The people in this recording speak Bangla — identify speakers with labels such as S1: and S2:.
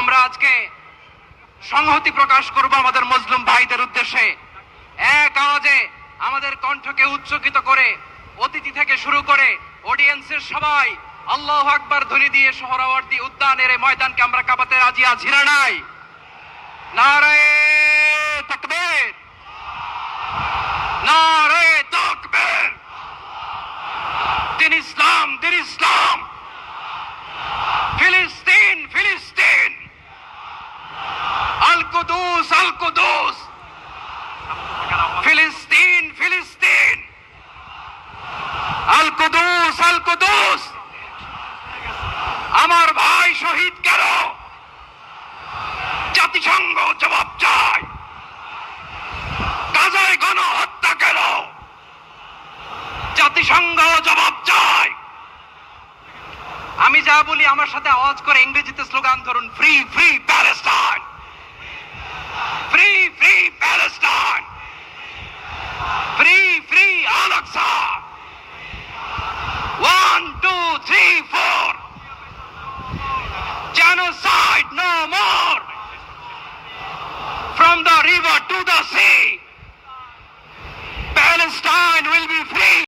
S1: আমরা আজকে সংহতি প্রকাশ করব আমাদের মুসলিম ভাইদের উদ্দেশ্যে। এক আওয়াজে আমাদের কণ্ঠকে উচ্চকিত করে অতিথি থেকে শুরু করে অডিয়েন্সের সবাই আল্লাহু আকবার ধ্বনি দিয়ে সোহরাওয়ার্দী উদ্যানের এই ময়দানকে আমরা কাঁপাতে রাজি আছি না নাই? নারায়ে তাকবীর, নারায়ে তাকবীর। দিন ইসলাম, দিন ইসলাম। ফিলিস্তিন, ফিলিস্তিন। আল কুদুস, আল কুদুস। ফিলিস্তিন, ফিলিস্তিন। আল কুদুস, আল কুদুস। আমার ভাই শহীদ কেন? জাতিসংঘ জবাব চায়। গাজায় গণহত্যা কেন? জাতিসংঘ জবাব চায়। আমি যা বলি আমার সাথে আওয়াজ করে ইংরেজিতে স্লোগান ধরুন, free free Palestine, free free Palestine, free free Al Aqsa. 1 2 3 4, genocide no more. From the river to the sea, Palestine will be free.